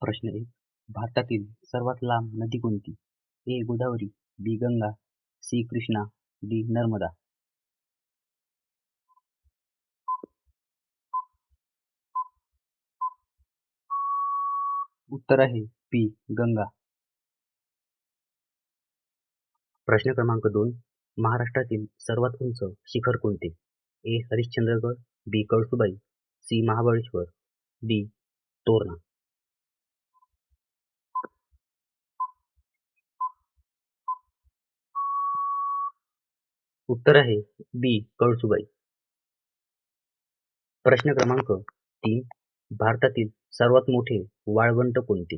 प्रश्न 1. भारतातील सर्वात लांब नदी कोणती? ए. गोदावरी, बी. गंगा, सी. कृष्णा, डी. नर्मदा. उत्तर आहे बी. गंगा. प्रश्न क्रमांक 2. महाराष्ट्रातील सर्वात उंच शिखर कोणते? ए. हरिश्चंद्रगड, बी. कळसुबाई, सी. महाबळेश्वर, डी. तोरणा. उत्तर आहे बी. कळसुबाई. प्रश्न क्रमांक 3. भारतातील सर्वात मोठे वाळवंट कोणते?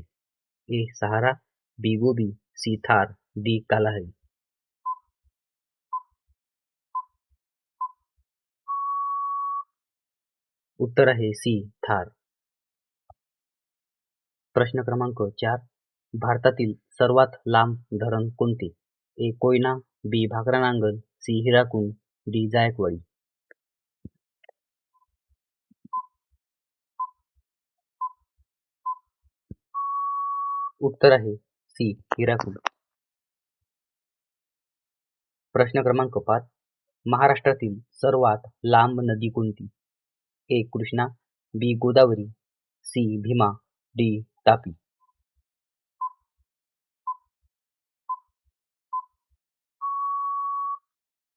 ए. सहारा, बी. गोबी, सी. थार, डी. कालाहारी. उत्तर आहे सी. थार. प्रश्न क्रमांक 4. भारतातील सर्वात लांब धरण कोणते? ए. कोयना, बी. भाकरा नांगल, सी. हिराकुंड, डी. जायकवाडी. उत्तर आहे सी. हिराकुंड. प्रश्न क्रमांक 5. महाराष्ट्रातील सर्वात लांब नदी कोणती? ए. कृष्णा, बी. गोदावरी, सी. भीमा, डी. तापी.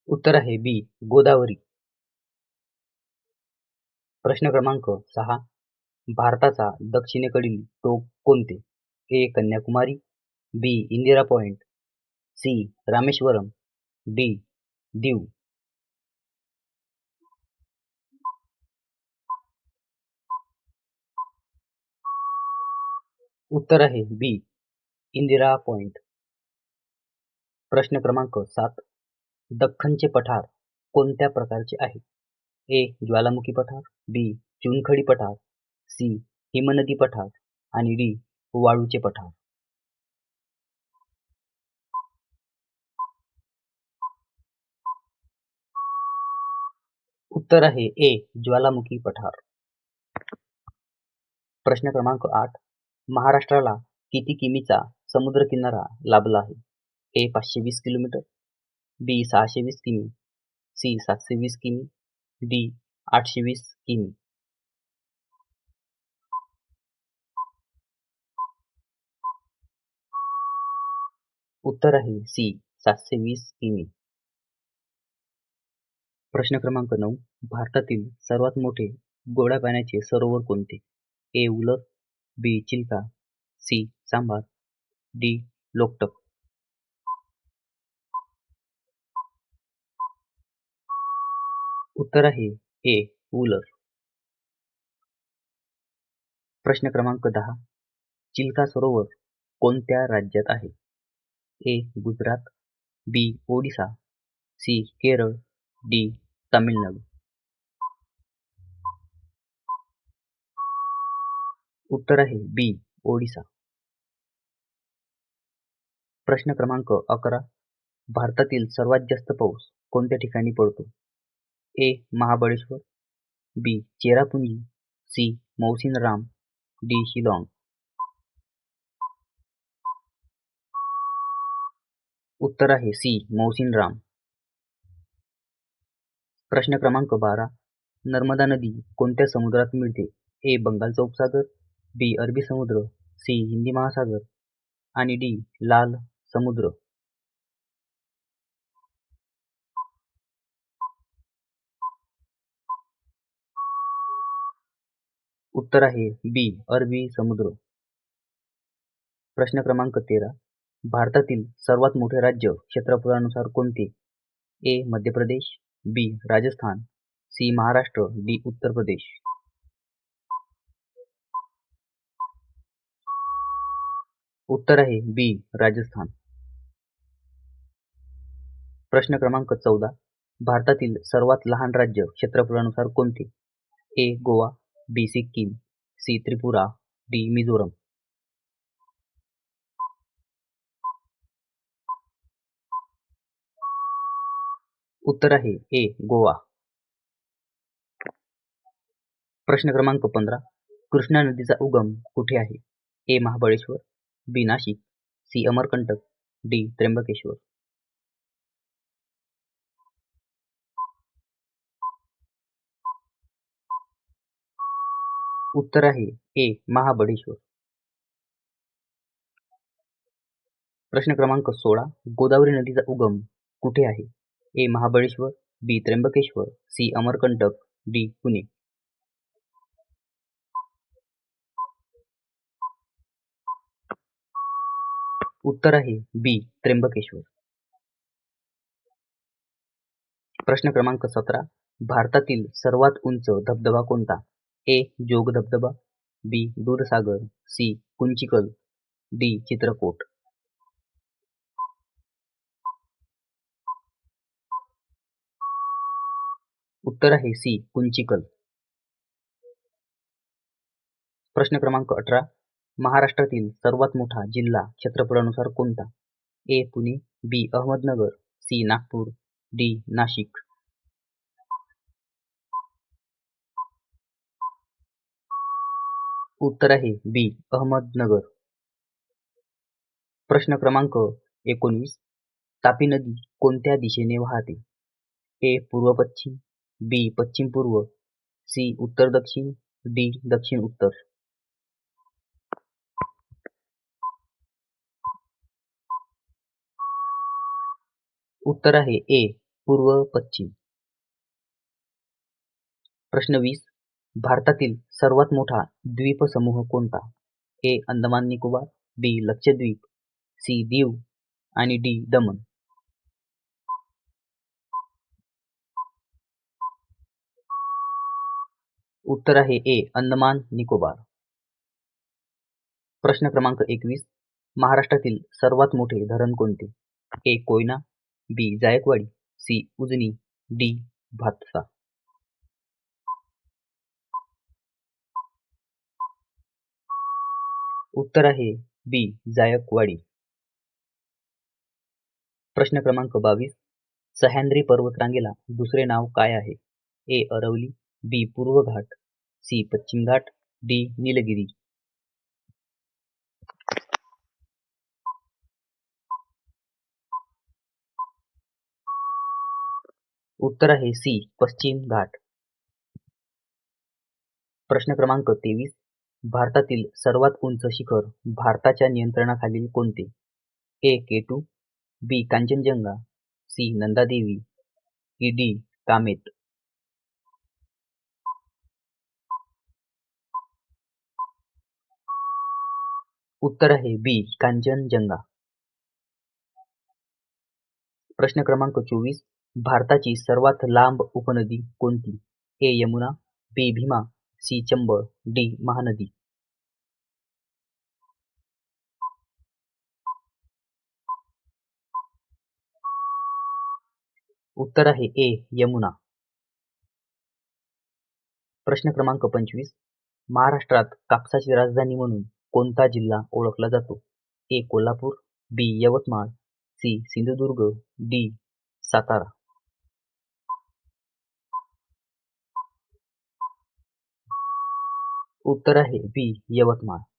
उत्तर आहे बी. गोदावरी. प्रश्न क्रमांक 6. भारताचा दक्षिणेकडील टोक कोणते? A. Kanyakumari, B. Indira point, C. Rameshwaram, D. Diu. उत्तर आहे बी. इंदिरा पॉइंट. प्रश्न क्रमांक 7. दख्खनचे पठार कोणत्या प्रकारचे आहे? ए. ज्वालामुखी पठार, बी. चुनखडी पठार, सी. हिमनदी पठार आणि डी. वाळूचे पठार. उत्तर आहे ए. ज्वालामुखी पठार. प्रश्न क्रमांक 8. महाराष्ट्राला किती किमीचा समुद्रकिनारा लाभला आहे? ए. 520 किलोमीटर, बी. 620 किमी, सी. 720 किमी, डी. 820 किमी. उत्तर आहे सी. 720 किमी. प्रश्न क्रमांक 9. भारतातील सर्वात मोठे गोड्या पाण्याचे सरोवर कोणते? ए. उलर, बी. चिल्का, सी. सांभार, डी. लोकटक. उत्तर आहे ए. उलर. प्रश्न क्रमांक 10. चिल्का सरोवर कोणत्या राज्यात आहे? ए. गुजरात, बी. ओडिसा, सी. केरळ, डी. तामिळनाडू. उत्तर आहे बी. ओडिसा. प्रश्न क्रमांक 11. भारतातील सर्वात जास्त पाऊस कोणत्या ठिकाणी पडतो? ए. महाबळेश्वर, बी. चेरापुंजी, सी. मौसिनराम, डी. शिलाँग. उत्तर आहे सी. मौसिनराम. प्रश्न क्रमांक 12. नर्मदा नदी कोणत्या समुद्रात मिळते? ए. बंगालचा उपसागर, बी. अरबी समुद्र, सी. हिंदी महासागर आणि डी. लाल समुद्र. उत्तर आहे बी. अरबी समुद्र. प्रश्न क्रमांक 13. भारतातील सर्वात मोठे राज्य क्षेत्रफळानुसार कोणते? ए. मध्य प्रदेश, बी. राजस्थान, सी. महाराष्ट्र, डी. उत्तर प्रदेश. उत्तर आहे बी. राजस्थान. प्रश्न क्रमांक 14. भारतातील सर्वात लहान राज्य क्षेत्रफळानुसार कोणते? ए. गोवा, बी. सिक्कीम, सी. त्रिपुरा, डी. मिझोरम. उत्तर आहे ए. गोवा. प्रश्न क्रमांक 15. कृष्णा नदीचा उगम कुठे आहे? ए महाबळेश्वर, बी नाशिक, सी अमरकंटक, डी त्र्यंबकेश्वर. उत्तर आहे ए महाबळेश्वर. प्रश्न क्रमांक 16. गोदावरी नदीचा उगम कुठे आहे? ए महाबळेश्वर, बी त्र्यंबकेश्वर, सी अमरकंटक, डी पुणे. उत्तर आहे बी त्र्यंबकेश्वर. प्रश्न क्रमांक 17. भारतातील सर्वात उंच धबधबा कोणता? ए जोग धबधबा, बी दूधसागर, सी कुंचिकल, डी चित्रकोट. उत्तर आहे सी कुंचिकल. प्रश्न क्रमांक 18. महाराष्ट्रातील सर्वात मोठा जिल्हा क्षेत्रफळानुसार कोणता? ए पुणे, बी अहमदनगर, सी नागपूर, डी नाशिक. उत्तर आहे बी अहमदनगर. प्रश्न क्रमांक 19. तापी नदी कोणत्या दिशेने वाहते? ए पूर्व पश्चिम, बी पश्चिम पूर्व, सी उत्तर दक्षिण, डी दक्षिण उत्तर. उत्तर आहे ए पूर्व पश्चिम. प्रश्न 20. भारतातील सर्वात मोठा द्वीपसमूह कोणता? ए अंदमान निकोबार, बी लक्षद्वीप, सी दीव आणि डी दमण. उत्तर आहे ए अंदमान निकोबार. प्रश्न क्रमांक 21. महाराष्ट्रातील सर्वात मोठे धरण कोणते? ए कोयना, बी जायकवाडी, सी उजनी, डी भातसा. उत्तर आहे बी जायकवाडी. प्रश्न क्रमांक 22. सह्याद्री पर्वतरांगेला दुसरे नाव काय आहे? ए अरवली, बी पूर्व घाट, सी पश्चिम घाट, डी निलगिरी. उत्तर आहे सी पश्चिम घाट. प्रश्न क्रमांक 23. भारतातील सर्वात उंच शिखर भारताच्या नियंत्रणाखालील कोणते? ए केटू, बी कांचनजंगा, सी नंदादेवी, डी कामेत. उत्तर आहे बी कांचनजंगा. प्रश्न क्रमांक 24. भारताची सर्वात लांब उपनदी कोणती? ए यमुना, बी भीमा, सी चंबळ, डी महानदी. उत्तर आहे ए यमुना. प्रश्न क्रमांक 25. महाराष्ट्रात कापसाची राजधानी म्हणून कोणता जिल्हा ओळखला जातो? ए कोल्हापूर, बी यवतमाळ, सी सिंधुदुर्ग, डी सातारा. उत्तर आहे बी यवतमाळ.